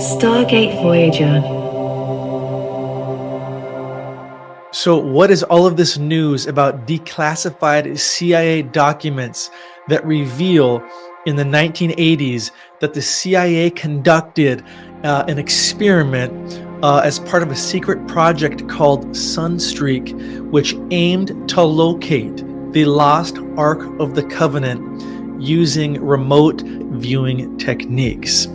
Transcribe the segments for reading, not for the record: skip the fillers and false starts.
Stargate Voyager. So what is all of this news about declassified CIA documents that reveal in the 1980s that the CIA conducted an experiment as part of a secret project called Sunstreak, which aimed to locate the lost Ark of the Covenant using remote viewing techniques?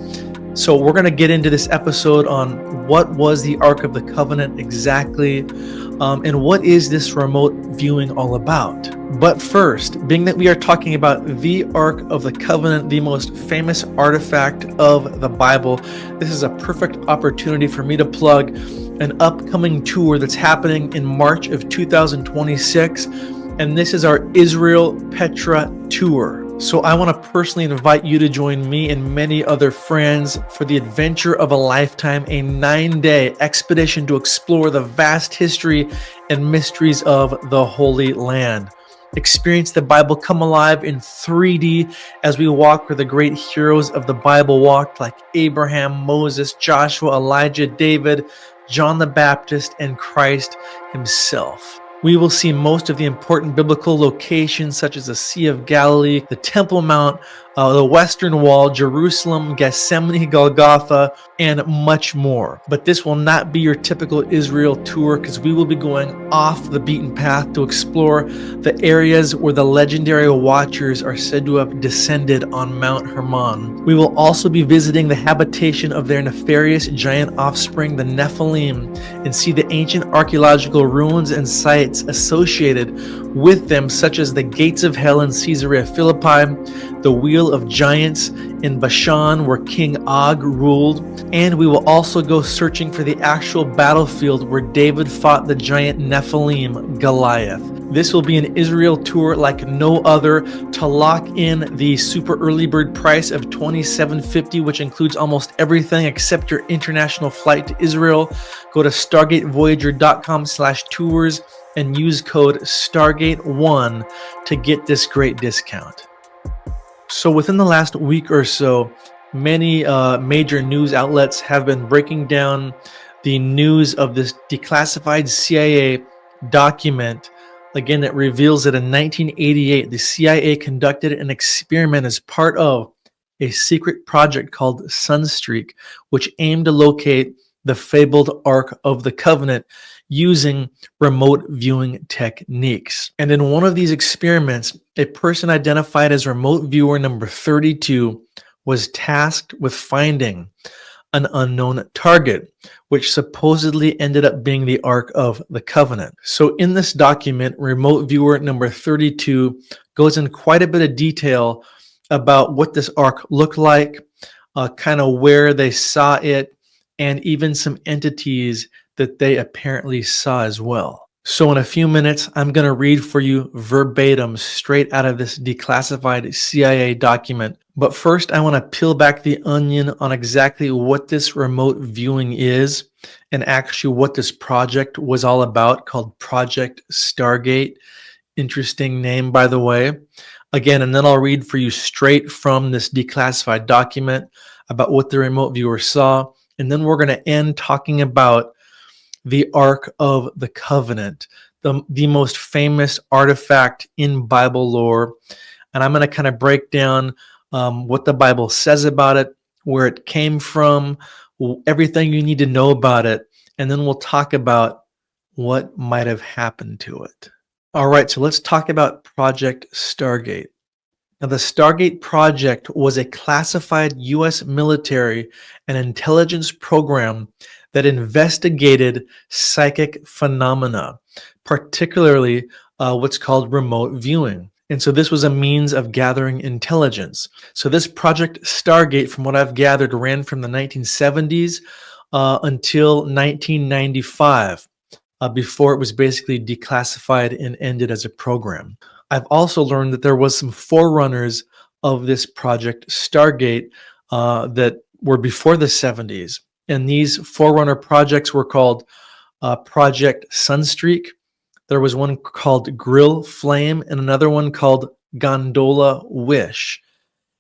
So we're going to get into this episode on what was the Ark of the Covenant exactly, and what is this remote viewing all about. But first, being that we are talking about the Ark of the Covenant, the most famous artifact of the Bible, this is a perfect opportunity for me to plug an upcoming tour that's happening in March of 2026, and this is our Israel Petra tour. So I want to personally invite you to join me and many other friends for the adventure of a lifetime, a 9-day expedition to explore the vast history and mysteries of the Holy Land. Experience the Bible come alive in 3D as we walk where the great heroes of the Bible walked, like Abraham, Moses, Joshua, Elijah, David, John the Baptist, and Christ himself. We will see most of the important biblical locations such as the Sea of Galilee, the Temple Mount, the Western Wall, Jerusalem, Gethsemane, Golgotha, and much more. But this will not be your typical Israel tour because we will be going off the beaten path to explore the areas where the legendary watchers are said to have descended on Mount Hermon. We will also be visiting the habitation of their nefarious giant offspring, the Nephilim, and see the ancient archaeological ruins and sites associated with them, such as the gates of hell in Caesarea Philippi, the Wheel of Giants in Bashan where King Og ruled, and we will also go searching for the actual battlefield where David fought the giant Nephilim, Goliath. This will be an Israel tour like no other. To lock in the super early bird price of $27.50, which includes almost everything except your international flight to Israel, go to stargatevoyager.com/tours and use code Stargate1 to get this great discount. So within the last week or so, many major news outlets have been breaking down the news of this declassified CIA document. Again, that reveals that in 1988, the CIA conducted an experiment as part of a secret project called Sunstreak, which aimed to locate the fabled Ark of the Covenant using remote viewing techniques. And in one of these experiments, a person identified as remote viewer number 32 was tasked with finding an unknown target, which supposedly ended up being the Ark of the Covenant. So in this document, remote viewer number 32 goes in quite a bit of detail about what this Ark looked like, kind of where they saw it, and even some entities that they apparently saw as well. So in a few minutes, I'm going to read for you verbatim straight out of this declassified CIA document. But first, I want to peel back the onion on exactly what this remote viewing is and actually what this project was all about, called Project Stargate. Interesting name, by the way. Again, and then I'll read for you straight from this declassified document about what the remote viewer saw. And then we're going to end talking about the Ark of the Covenant, the most famous artifact in Bible lore. And I'm going to kind of break down what the Bible says about it, where it came from, everything you need to know about it. And then we'll talk about what might have happened to it. All right, so let's talk about Project Stargate. Now, the Stargate project was a classified U.S. military and intelligence program that investigated psychic phenomena, particularly what's called remote viewing. And so this was a means of gathering intelligence. So this Project Stargate, from what I've gathered, ran from the 1970s until 1995, before it was basically declassified and ended as a program. I've also learned that there was some forerunners of this Project Stargate that were before the 70s. And these forerunner projects were called Project Sunstreak. There was one called Grill Flame and another one called Gondola Wish.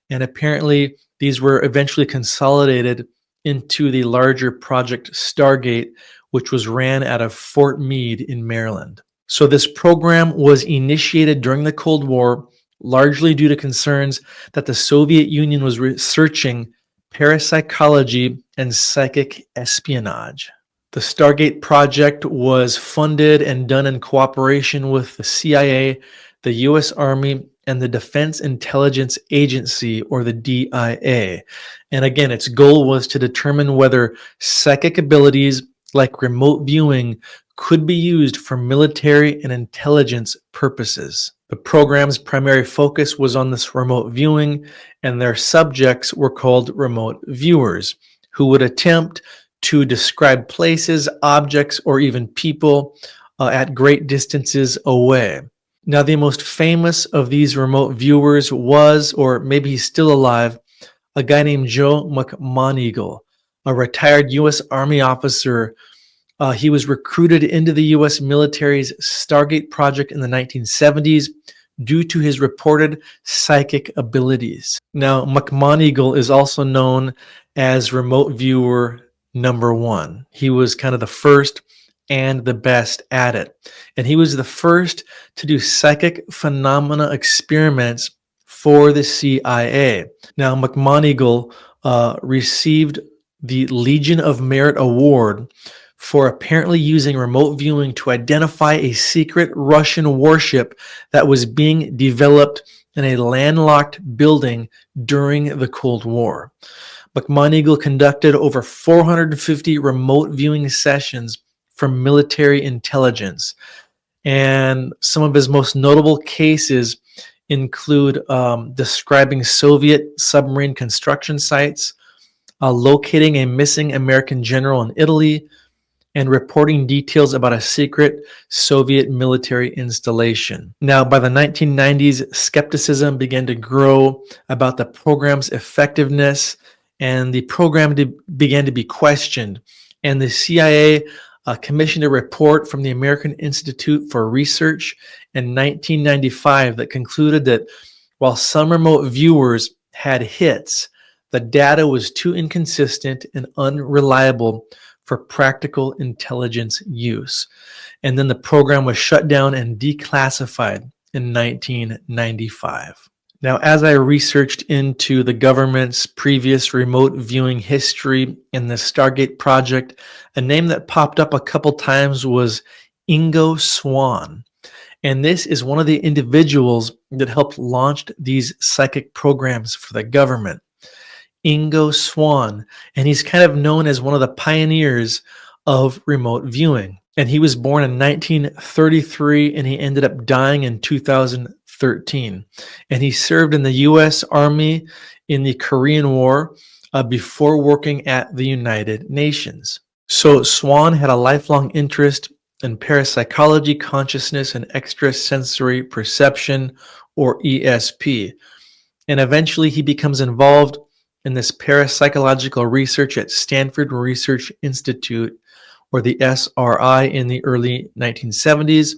And apparently these were eventually consolidated into the larger Project Stargate, which was ran out of Fort Meade in Maryland. So this program was initiated during the Cold War, largely due to concerns that the Soviet Union was researching parapsychology and psychic espionage. The Stargate project was funded and done in cooperation with the CIA, the US Army, and the Defense Intelligence Agency, or the DIA. And again, its goal was to determine whether psychic abilities like remote viewing could be used for military and intelligence purposes. The program's primary focus was on this remote viewing, and their subjects were called remote viewers, who would attempt to describe places, objects, or even people at great distances away. Now, the most famous of these remote viewers was, or maybe he's still alive, a guy named Joe McMoneagle, a retired U.S. Army officer. He was recruited into the U.S. military's Stargate project in the 1970s due to his reported psychic abilities. Now, McMoneagle is also known as Remote Viewer number one. He was kind of the first and the best at it. And he was the first to do psychic phenomena experiments for the CIA. Now, McMoneagle received the Legion of Merit Award for apparently using remote viewing to identify a secret Russian warship that was being developed in a landlocked building during the Cold War. McMoneagle conducted over 450 remote viewing sessions for military intelligence. And some of his most notable cases include describing Soviet submarine construction sites, locating a missing American general in Italy, and reporting details about a secret Soviet military installation. Now, by the 1990s, skepticism began to grow about the program's effectiveness, and the program began to be questioned. And the CIA commissioned a report from the American Institute for Research in 1995 that concluded that while some remote viewers had hits, the data was too inconsistent and unreliable for practical intelligence use. And then the program was shut down and declassified in 1995. Now, as I researched into the government's previous remote viewing history in the Stargate project, a name that popped up a couple times was Ingo Swann. And this is one of the individuals that helped launch these psychic programs for the government. Ingo Swann, and he's kind of known as one of the pioneers of remote viewing. And he was born in 1933 and he ended up dying in 2013. And he served in the U.S. Army in the Korean War before working at the United Nations. So Swann had a lifelong interest in parapsychology, consciousness, and extrasensory perception, or ESP. And eventually he becomes involved in this parapsychological research at Stanford Research Institute, or the SRI, in the early 1970s,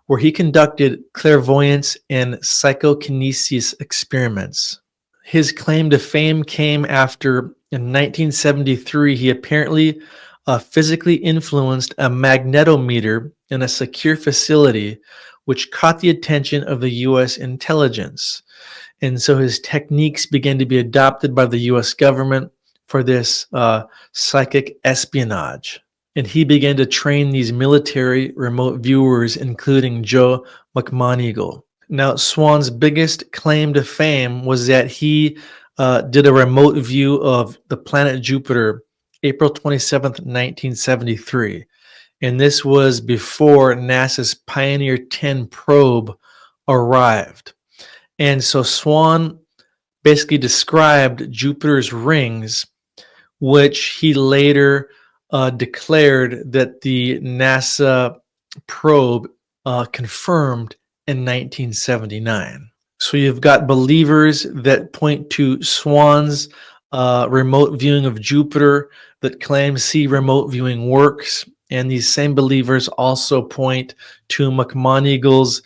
where he conducted clairvoyance and psychokinesis experiments. His claim to fame came after, in 1973, he apparently physically influenced a magnetometer in a secure facility, which caught the attention of the U.S. intelligence. And so his techniques began to be adopted by the U.S. government for this psychic espionage. And he began to train these military remote viewers, including Joe McMoneagle. Now, Swann's biggest claim to fame was that he did a remote view of the planet Jupiter, April 27th, 1973. And this was before NASA's Pioneer 10 probe arrived. And so Swann basically described Jupiter's rings, which he later declared that the NASA probe confirmed in 1979. So you've got believers that point to Swann's remote viewing of Jupiter that claim see remote viewing works. And these same believers also point to McMoneagle's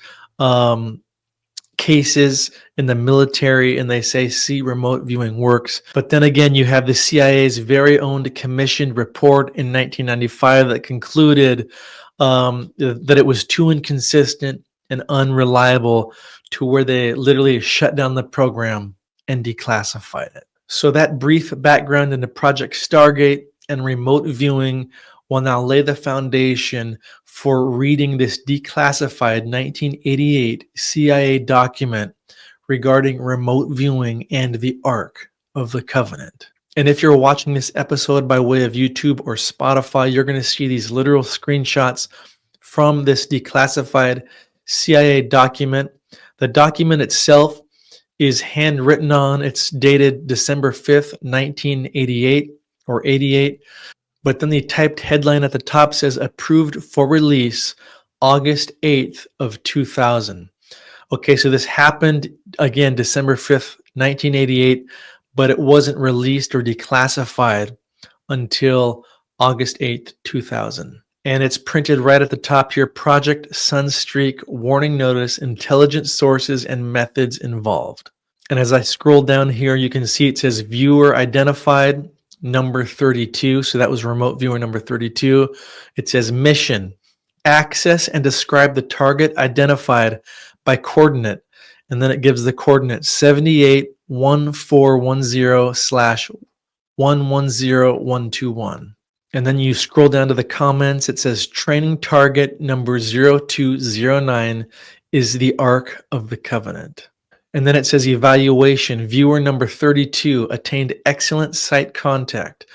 cases in the military, and they say, see, remote viewing works. But then again, you have the CIA's very own commissioned report in 1995 that concluded that it was too inconsistent and unreliable to where they literally shut down the program and declassified it. So that brief background into Project Stargate and remote viewing will now lay the foundation for reading this declassified 1988 CIA document regarding remote viewing and the Ark of the Covenant. And if you're watching this episode by way of YouTube or Spotify, you're going to see these literal screenshots from this declassified CIA document. The document itself is handwritten on. It's dated December 5th, 1988 or 88. But then the typed headline at the top says approved for release August 8th of 2000. Okay, so this happened again December 5th, 1988, but it wasn't released or declassified until August 8th, 2000. And it's printed right at the top here, Project Sunstreak warning notice, intelligent sources and methods involved. And as I scroll down here, you can see it says viewer identified number 32. So that was remote viewer number 32. It says mission, access and describe the target identified by coordinate. And then it gives the coordinate 781410/110121. And then you scroll down to the comments. It says training target number 0209 is the Ark of the Covenant. And then it says evaluation, viewer number 32 attained excellent sight contact,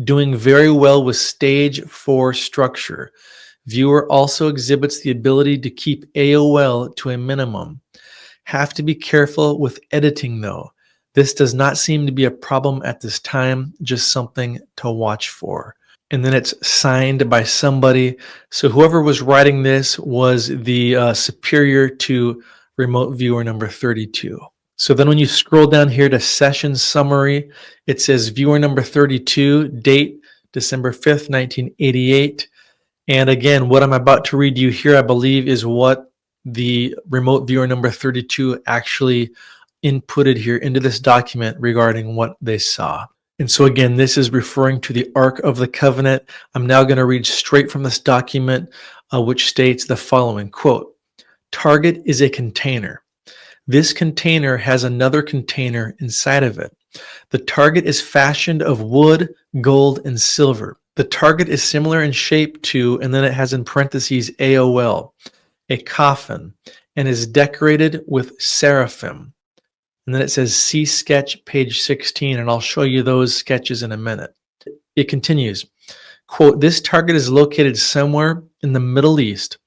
doing very well with stage 4 structure. Viewer also exhibits the ability to keep AOL to a minimum. Have to be careful with editing though. This does not seem to be a problem at this time, just something to watch for. And then it's signed by somebody. So whoever was writing this was the superior to remote viewer number 32. So then when you scroll down here to session summary, it says viewer number 32, date December 5th, 1988. And again, what I'm about to read you here, I believe, is what the remote viewer number 32 actually inputted here into this document regarding what they saw. And so again, this is referring to the Ark of the Covenant. I'm now going to read straight from this document, which states the following, quote, target is a container. This container has another container inside of it. The target is fashioned of wood, gold, and silver. The target is similar in shape to, and then it has in parentheses AOL, a coffin, and is decorated with seraphim. And then it says see sketch page 16, and I'll show you those sketches in a minute. It continues, quote, this target is located somewhere in the Middle East,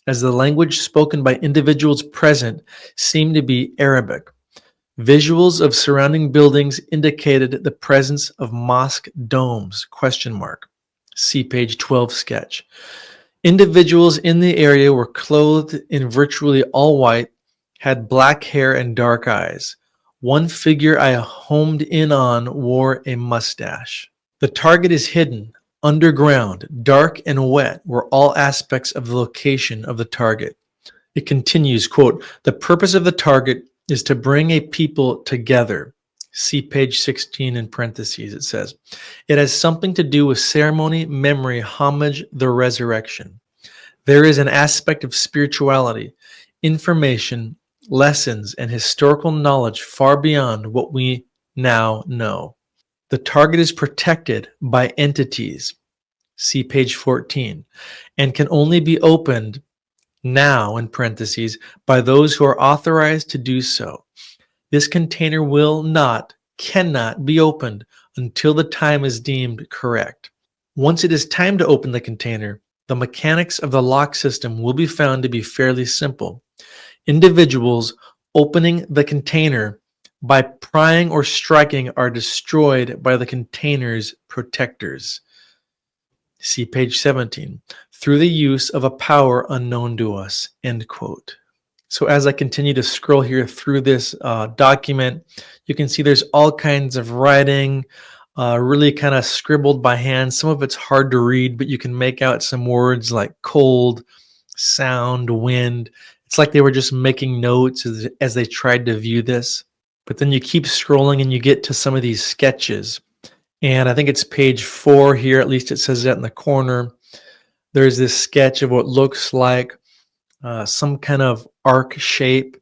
as the language spoken by individuals present seemed to be Arabic. Visuals of surrounding buildings indicated the presence of mosque domes, question mark. See page 12 sketch. Individuals in the area were clothed in virtually all white, had black hair and dark eyes. One figure I homed in on wore a mustache. The target is hidden, underground, dark and wet were all aspects of the location of the target. It continues, quote, the purpose of the target is to bring a people together. See page 16 in parentheses, it says. It has something to do with ceremony, memory, homage, the resurrection. There is an aspect of spirituality, information, lessons, and historical knowledge far beyond what we now know. The target is protected by entities, see page 14, and can only be opened now, in parentheses, by those who are authorized to do so. This container cannot be opened until the time is deemed correct. Once it is time to open the container, the mechanics of the lock system will be found to be fairly simple. Individuals opening the container by prying or striking are destroyed by the container's protectors. See page 17. Through the use of a power unknown to us, end quote. So as I continue to scroll here through this document, you can see there's all kinds of writing, really kind of scribbled by hand. Some of it's hard to read, but you can make out some words like cold, sound, wind. It's like they were just making notes as they tried to view this. But then you keep scrolling and you get to some of these sketches. And I think it's page 4 here, at least it says that in the corner. There's this sketch of what looks like some kind of arc shape,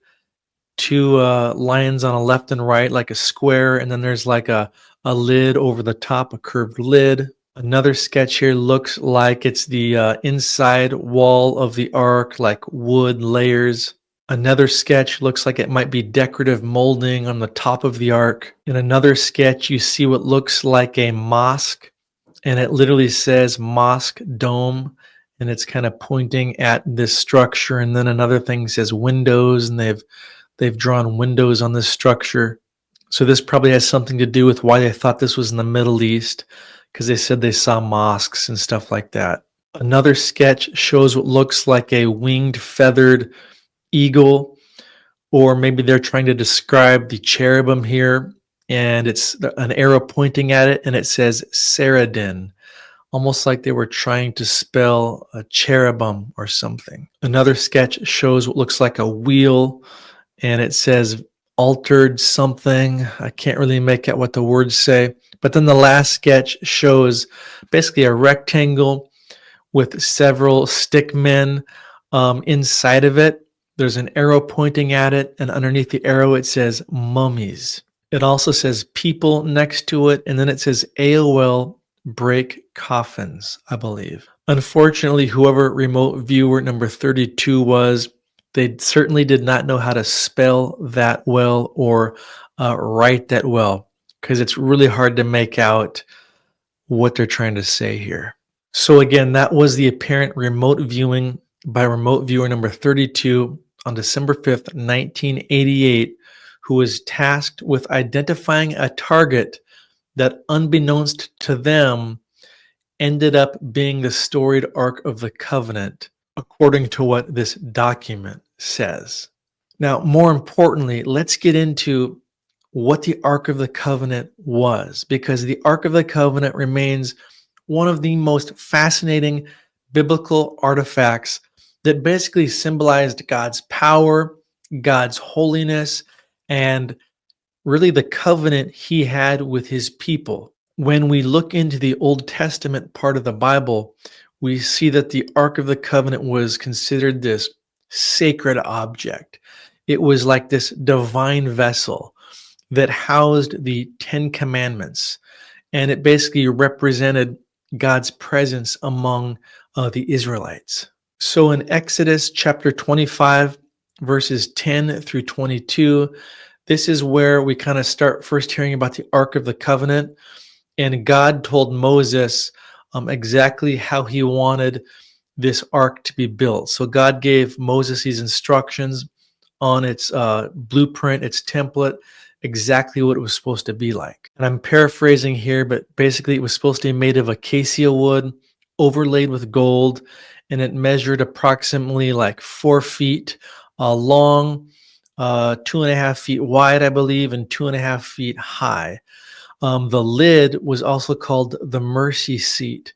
two lines on a left and right, like a square, and then there's like a lid over the top, a curved lid. Another sketch here looks like it's the inside wall of the arc, like wood layers. Another sketch looks like it might be decorative molding on the top of the arc. In another sketch, you see what looks like a mosque, and it literally says mosque dome, and it's kind of pointing at this structure. And then another thing says windows, and they've drawn windows on this structure. So this probably has something to do with why they thought this was in the Middle East, because they said they saw mosques and stuff like that. Another sketch shows what looks like a winged, feathered eagle, or maybe they're trying to describe the cherubim here, and it's an arrow pointing at it, and it says Saradin, almost like they were trying to spell a cherubim or something. Another sketch shows what looks like a wheel, and it says altered something. I can't really make out what the words say. But then the last sketch shows basically a rectangle with several stick men inside of it. There's an arrow pointing at it, and underneath the arrow it says mummies. It also says people next to it, and then it says AOL break coffins, I believe. Unfortunately, whoever remote viewer number 32 was, they certainly did not know how to spell that well or write that well, because it's really hard to make out what they're trying to say here. So again, that was the apparent remote viewing by remote viewer number 32 on December 5th, 1988, who was tasked with identifying a target that, unbeknownst to them, ended up being the storied Ark of the Covenant, according to what this document says. Now, more importantly, let's get into what the Ark of the Covenant was, because the Ark of the Covenant remains one of the most fascinating biblical artifacts that basically symbolized God's power, God's holiness, and really the covenant he had with his people. When we look into the Old Testament part of the Bible, we see that the Ark of the Covenant was considered this sacred object. It was like this divine vessel that housed the 10 Commandments, and it basically represented God's presence among the Israelites. So in Exodus chapter 25, verses 10 through 22, this is where we kind of start first hearing about the Ark of the Covenant. And God told Moses exactly how he wanted this ark to be built. So God gave Moses these instructions on its blueprint, its template, exactly what it was supposed to be like. And I'm paraphrasing here, but basically it was supposed to be made of acacia wood, overlaid with gold, and it measured approximately like 4 feet long, 2.5 feet wide, I believe, and 2.5 feet high. The lid was also called the mercy seat,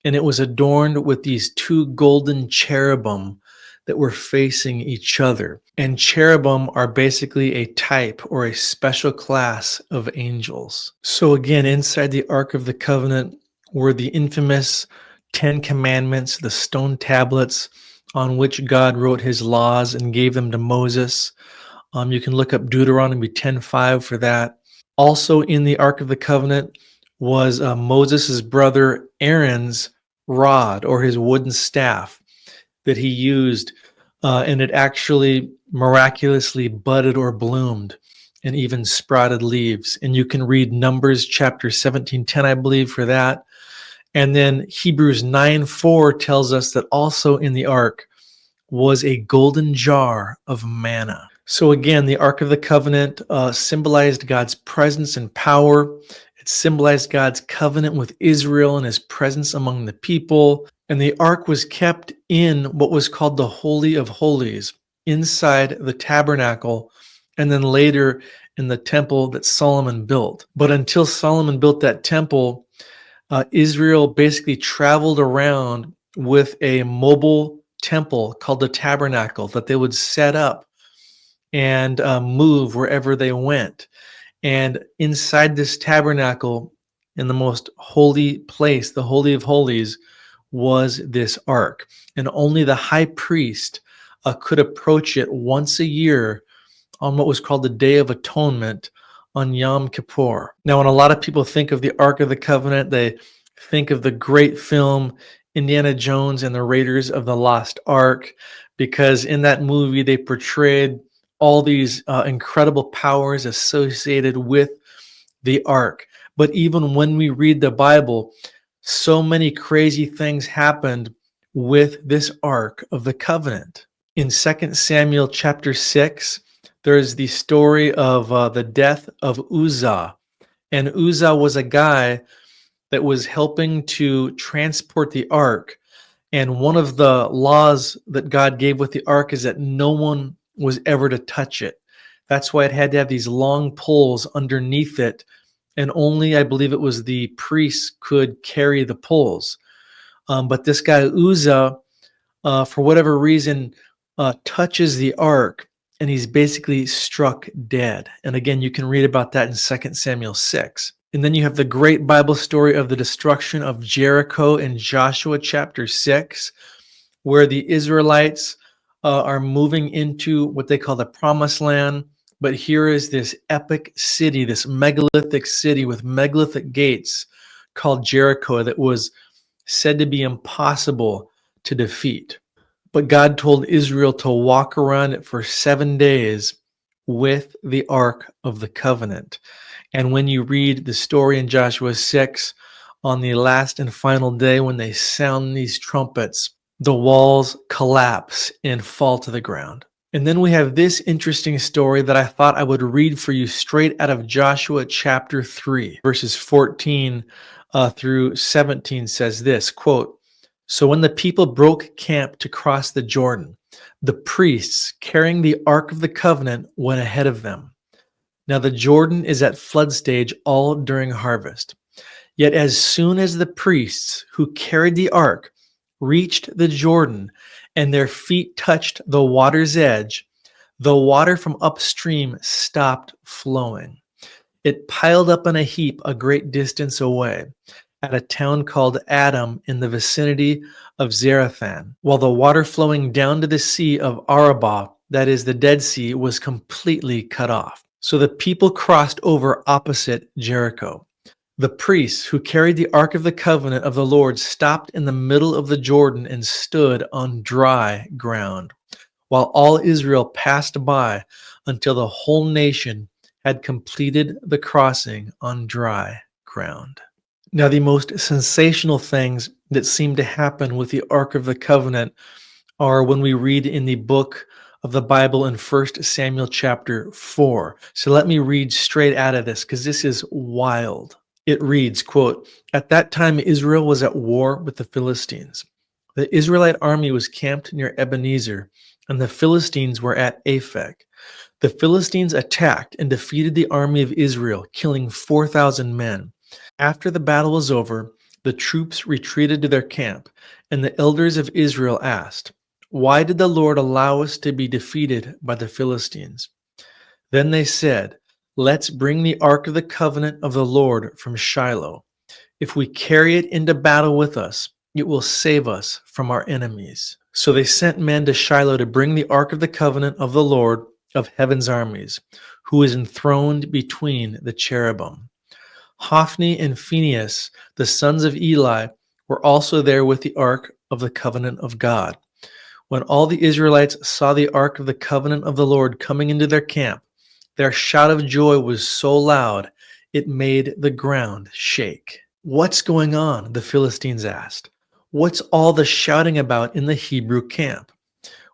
and it was adorned with these 2 golden cherubim that were facing each other. And cherubim are basically a type or a special class of angels. So again, inside the Ark of the Covenant were the infamous 10 Commandments, the stone tablets on which God wrote his laws and gave them to Moses. You can look up Deuteronomy 10:5 for that. Also in the Ark of the Covenant was Moses' brother Aaron's rod, or his wooden staff that he used, and it actually miraculously budded or bloomed and even sprouted leaves. And you can read Numbers chapter 17:10, I believe, for that. And then Hebrews 9:4 tells us that also in the ark was a golden jar of manna. So again, the Ark of the Covenant symbolized God's presence and power. It symbolized God's covenant with Israel and his presence among the people. And the ark was kept in what was called the Holy of Holies, inside the tabernacle, and then later in the temple that Solomon built. But until Solomon built that temple, Israel basically traveled around with a mobile temple called the tabernacle that they would set up and move wherever they went. And inside this tabernacle, in the most holy place, the Holy of Holies, was this ark. And only the high priest could approach it once a year on what was called the Day of Atonement on Yom Kippur. Now, when a lot of people think of the Ark of the Covenant, they think of the great film Indiana Jones and the Raiders of the Lost Ark, because in that movie they portrayed all these incredible powers associated with the Ark. But even when we read the Bible, so many crazy things happened with this Ark of the Covenant. In 2 Samuel chapter 6, there's the story of the death of Uzzah. And Uzzah was a guy that was helping to transport the ark. And one of the laws that God gave with the ark is that no one was ever to touch it. That's why it had to have these long poles underneath it. And only, I believe it was the priests could carry the poles. But this guy Uzzah, for whatever reason, touches the ark, and he's basically struck dead. And again, you can read about that in 2 Samuel 6. And then you have the great Bible story of the destruction of Jericho in Joshua chapter 6, where the Israelites are moving into what they call the Promised Land. But here is this epic city, this megalithic city with megalithic gates called Jericho that was said to be impossible to defeat. But God told Israel to walk around it for 7 days with the Ark of the Covenant. And when you read the story in Joshua 6, on the last and final day when they sound these trumpets, the walls collapse and fall to the ground. And then we have this interesting story that I thought I would read for you straight out of Joshua chapter 3, verses 14 through 17 says this, quote, "So when the people broke camp to cross the Jordan, the priests carrying the Ark of the Covenant went ahead of them. Now the Jordan is at flood stage all during harvest. Yet as soon as the priests who carried the ark reached the Jordan and their feet touched the water's edge, the water from upstream stopped flowing. It piled up in a heap a great distance away at a town called Adam in the vicinity of Zarethan, while the water flowing down to the Sea of Arabah, that is the Dead Sea, was completely cut off. So the people crossed over opposite Jericho. The priests who carried the Ark of the Covenant of the Lord stopped in the middle of the Jordan and stood on dry ground, while all Israel passed by until the whole nation had completed the crossing on dry ground." Now, the most sensational things that seem to happen with the Ark of the Covenant are when we read in the book of the Bible in 1 Samuel chapter 4. So let me read straight out of this because this is wild. It reads, quote, "At that time Israel was at war with the Philistines. The Israelite army was camped near Ebenezer, and the Philistines were at Aphek. The Philistines attacked and defeated the army of Israel, killing 4,000 men. After the battle was over, the troops retreated to their camp, and the elders of Israel asked, 'Why did the Lord allow us to be defeated by the Philistines?' Then they said, 'Let's bring the Ark of the Covenant of the Lord from Shiloh. If we carry it into battle with us, it will save us from our enemies.' So they sent men to Shiloh to bring the Ark of the Covenant of the Lord of heaven's armies, who is enthroned between the cherubim. Hophni and Phinehas, the sons of Eli, were also there with the Ark of the Covenant of God. When all the Israelites saw the Ark of the Covenant of the Lord coming into their camp, their shout of joy was so loud it made the ground shake." "What's going on?" the Philistines asked. "What's all the shouting about in the Hebrew camp?"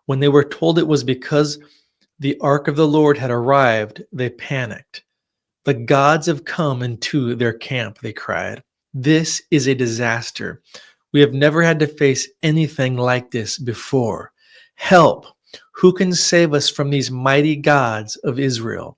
When they were told it was because the Ark of the Lord had arrived, they panicked. "The gods have come into their camp," they cried. "This is a disaster. We have never had to face anything like this before. Help! Who can save us from these mighty gods of Israel?"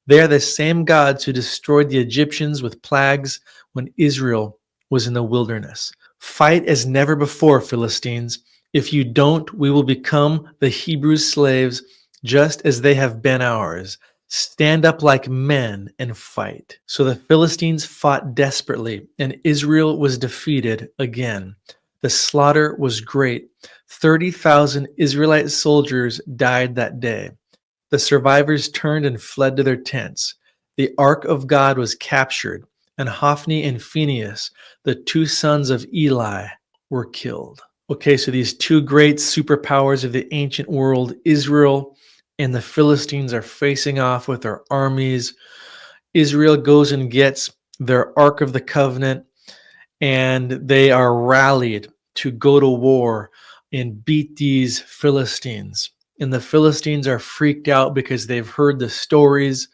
They are the same gods who destroyed the Egyptians with plagues when Israel was in the wilderness. "Fight as never before, Philistines. If you don't, we will become the Hebrews' slaves, just as they have been ours. Stand up like men and fight." So the Philistines fought desperately, and Israel was defeated again. The slaughter was great. 30,000 Israelite soldiers died that day. The survivors turned and fled to their tents. The ark of God was captured, and Hophni and Phinehas, the two sons of Eli, were killed. Okay, so these two great superpowers of the ancient world, Israel and the Philistines, are facing off with their armies. Israel goes and gets their Ark of the Covenant, and they are rallied to go to war and beat these Philistines. And the Philistines are freaked out because they've heard the stories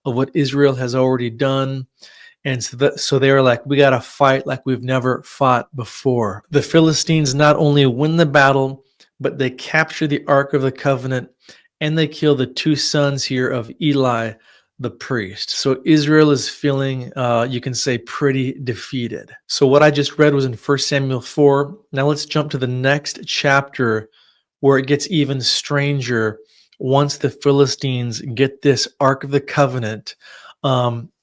of what Israel has already done. And so they were like, we got to fight like we've never fought before. The Philistines not only win the battle, but they capture the Ark of the Covenant, and they kill the two sons here of Eli, the priest. So Israel is feeling, you can say, pretty defeated. So what I just read was in 1 Samuel 4. Now let's jump to the next chapter where it gets even stranger once the Philistines get this Ark of the Covenant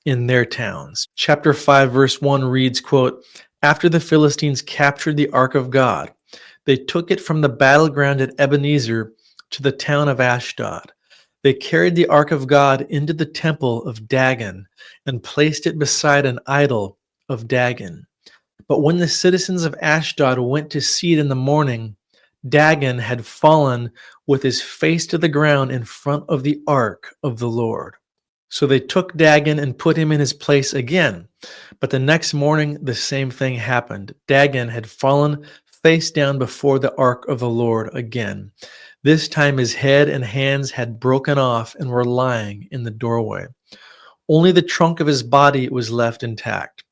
in their towns. Chapter 5, verse 1 reads, quote, "After the Philistines captured the Ark of God, they took it from the battleground at Ebenezer to the town of Ashdod. They carried the Ark of God into the temple of Dagon and placed it beside an idol of Dagon. But when the citizens of Ashdod went to see it in the morning, Dagon had fallen with his face to the ground in front of the ark of the Lord. So they took Dagon and put him in his place again. But the next morning, the same thing happened. Dagon had fallen face down before the ark of the Lord again. This time his head and hands had broken off and were lying in the doorway. Only the trunk of his body was left intact.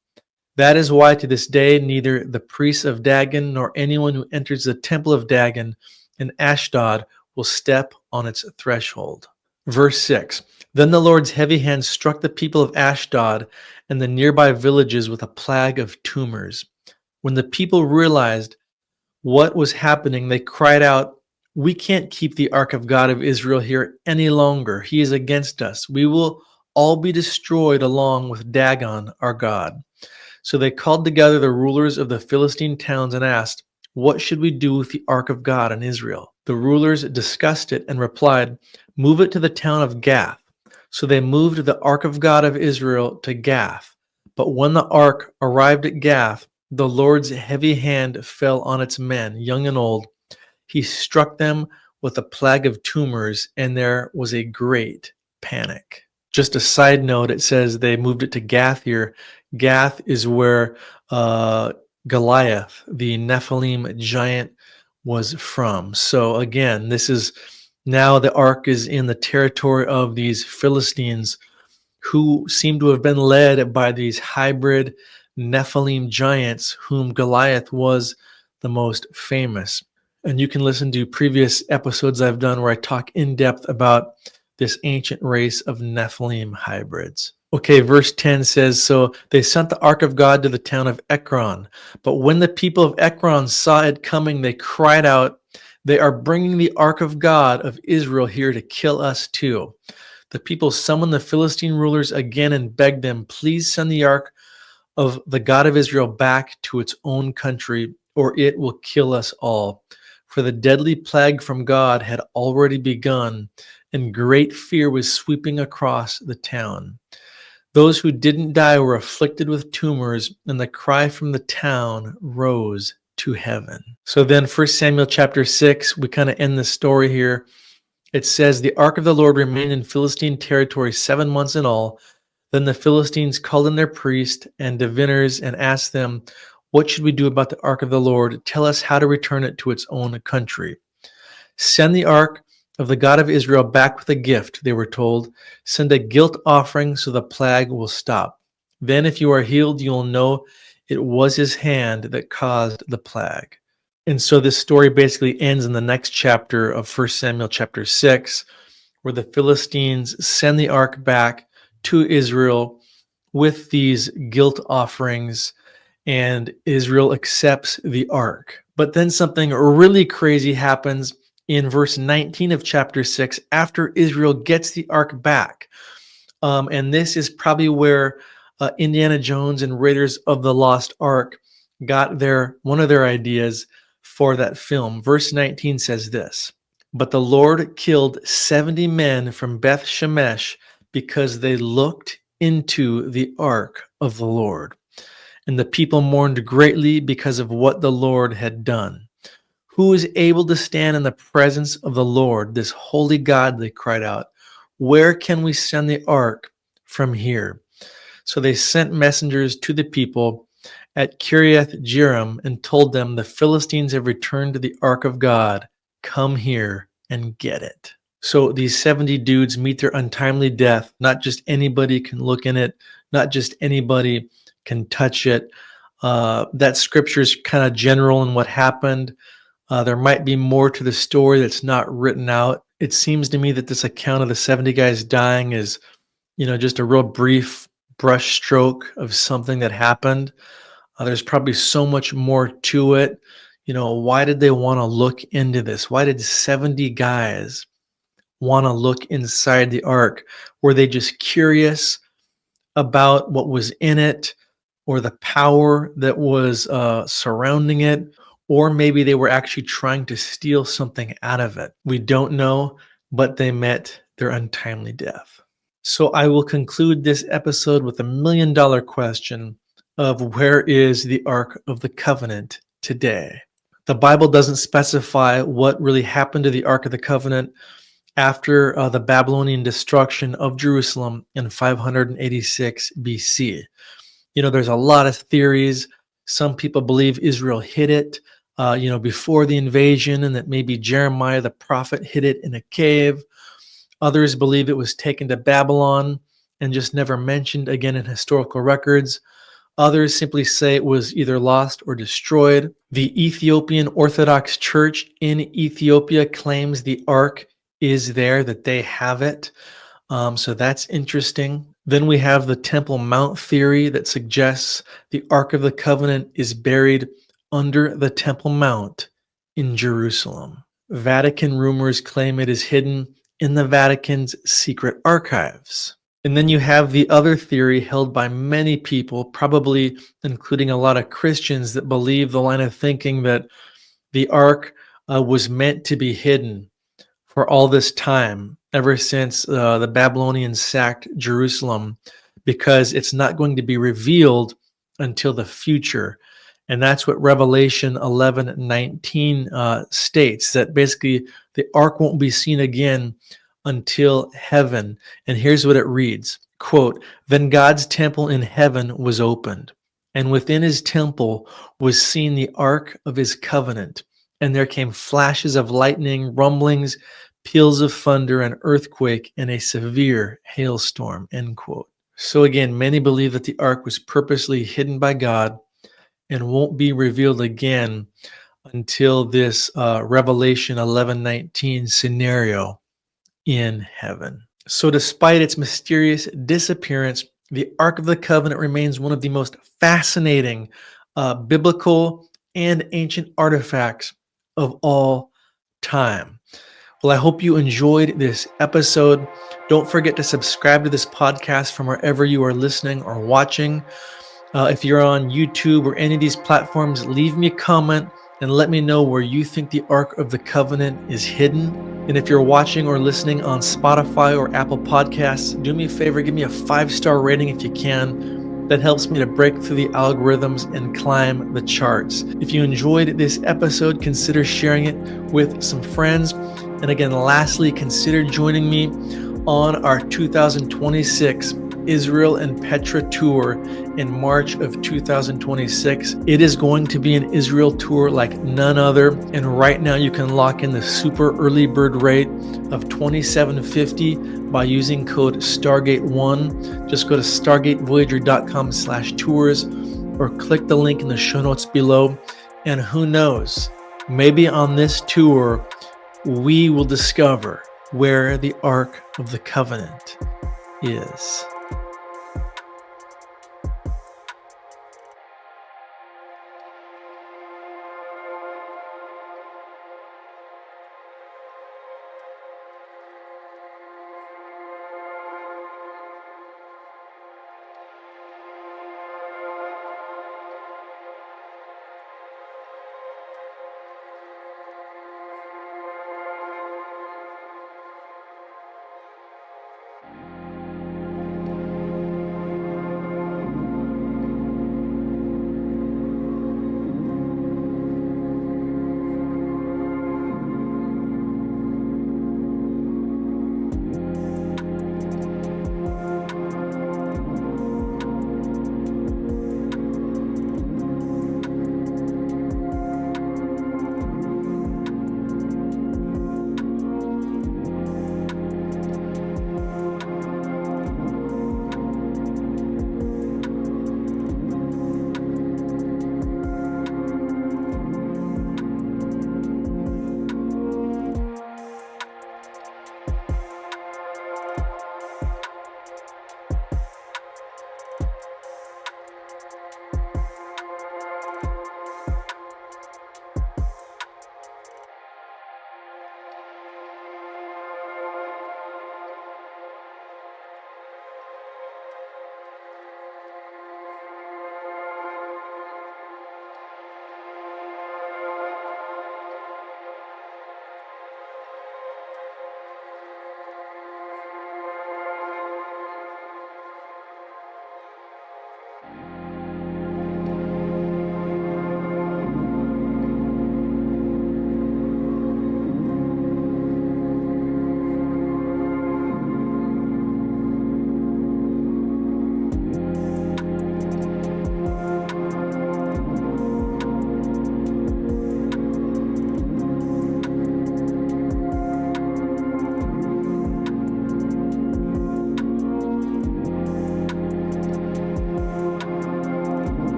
That is why to this day neither the priests of Dagon nor anyone who enters the temple of Dagon in Ashdod will step on its threshold." Verse 6, "Then the Lord's heavy hand struck the people of Ashdod and the nearby villages with a plague of tumors. When the people realized what was happening, they cried out, 'We can't keep the Ark of God of Israel here any longer. He is against us. We will all be destroyed along with Dagon, our God.' So they called together the rulers of the Philistine towns and asked, 'What should we do with the Ark of God in Israel?' The rulers discussed it and replied, 'Move it to the town of Gath.' So they moved the Ark of God of Israel to Gath. But when the Ark arrived at Gath, the Lord's heavy hand fell on its men, young and old. He struck them with a plague of tumors, and there was a great panic." Just a side note, it says they moved it to Gath here. Gath is where Goliath, the Nephilim giant, was from. So again, this is now the ark is in the territory of these Philistines who seem to have been led by these hybrid Nephilim giants, whom Goliath was the most famous. And you can listen to previous episodes I've done where I talk in depth about this ancient race of Nephilim hybrids. Okay, verse 10 says, "So they sent the ark of God to the town of Ekron. But when the people of Ekron saw it coming, they cried out, 'They are bringing the ark of God of Israel here to kill us too.' The people summoned the Philistine rulers again and begged them, 'Please send the ark of the God of Israel back to its own country, or it will kill us all.' For the deadly plague from God had already begun, and great fear was sweeping across the town. Those who didn't die were afflicted with tumors, and the cry from the town rose to heaven." So then 1 Samuel chapter 6, we kind of end the story here. It says, "The ark of the Lord remained in Philistine territory 7 months in all. Then the Philistines called in their priests and diviners and asked them, 'What should we do about the ark of the Lord? Tell us how to return it to its own country.' 'Send the ark of the God of Israel back with a gift,' they were told. 'Send a guilt offering so the plague will stop. Then if you are healed, you will know it was his hand that caused the plague.'" And so this story basically ends in the next chapter of 1 Samuel chapter 6, where the Philistines send the ark back to Israel with these guilt offerings, and Israel accepts the ark. But then something really crazy happens in verse 19 of chapter 6 after Israel gets the ark back. And this is probably where Indiana Jones and Raiders of the Lost Ark got one of their ideas for that film. Verse 19 says this: "But the Lord killed 70 men from Beth Shemesh because they looked into the ark of the Lord. And the people mourned greatly because of what the Lord had done. Who is able to stand in the presence of the Lord, this holy God?" They cried out. "Where can we send the ark from here?" So they sent messengers to the people at Kiriath Jearim and told them, "The Philistines have returned to the ark of God. Come here and get it." So these 70 dudes meet their untimely death. Not just anybody can look in it, not just anybody can touch it. That scripture is kind of general in what happened. There might be more to the story that's not written out. It seems to me that this account of the 70 guys dying is, just a real brief brush stroke of something that happened. There's probably so much more to it. Why did they want to look into this? Why did 70 guys want to look inside the ark? Were they just curious about what was in it, or the power that was surrounding it? Or maybe they were actually trying to steal something out of it. We don't know, but they met their untimely death. So I will conclude this episode with $1,000,000 question of where is the Ark of the Covenant today? The Bible doesn't specify what really happened to the Ark of the Covenant after the Babylonian destruction of Jerusalem in 586 BC. There's a lot of theories. Some people believe Israel hid it, before the invasion, and that maybe Jeremiah the prophet hid it in a cave. Others believe it was taken to Babylon and just never mentioned again in historical records. Others simply say it was either lost or destroyed. The Ethiopian Orthodox Church in Ethiopia claims the ark is there, that they have it. So that's interesting. Then we have the Temple Mount theory that suggests the Ark of the Covenant is buried under the Temple Mount in Jerusalem. Vatican rumors claim it is hidden in the Vatican's secret archives. And then you have the other theory held by many people, probably including a lot of Christians, that believe the line of thinking that the Ark was meant to be hidden for all this time, ever since the Babylonians sacked Jerusalem, because it's not going to be revealed until the future. And that's what Revelation 11:19 states, that basically the ark won't be seen again until heaven. And here's what it reads, quote, "Then God's temple in heaven was opened, and within his temple was seen the ark of his covenant. And there came flashes of lightning, rumblings, peals of thunder, an earthquake, and a severe hailstorm," end quote. So again, many believe that the ark was purposely hidden by God and won't be revealed again until this Revelation 11:19 scenario in heaven. So despite its mysterious disappearance, the Ark of the Covenant remains one of the most fascinating biblical and ancient artifacts of all time. Well, I hope you enjoyed this episode. Don't forget to subscribe to this podcast from wherever you are listening or watching. If you're on YouTube or any of these platforms, leave me a comment and let me know where you think the Ark of the Covenant is hidden. And if you're watching or listening on Spotify or Apple Podcasts, do me a favor, give me a 5-star rating if you can. That helps me to break through the algorithms and climb the charts. If you enjoyed this episode, consider sharing it with some friends. And again, lastly, consider joining me on our 2026 Israel and Petra tour in March of 2026. It is going to be an Israel tour like none other. And right now you can lock in the super early bird rate of $27.50 by using code Stargate1. Just go to stargatevoyager.com/tours or click the link in the show notes below. And who knows, maybe on this tour, we will discover where the Ark of the Covenant is.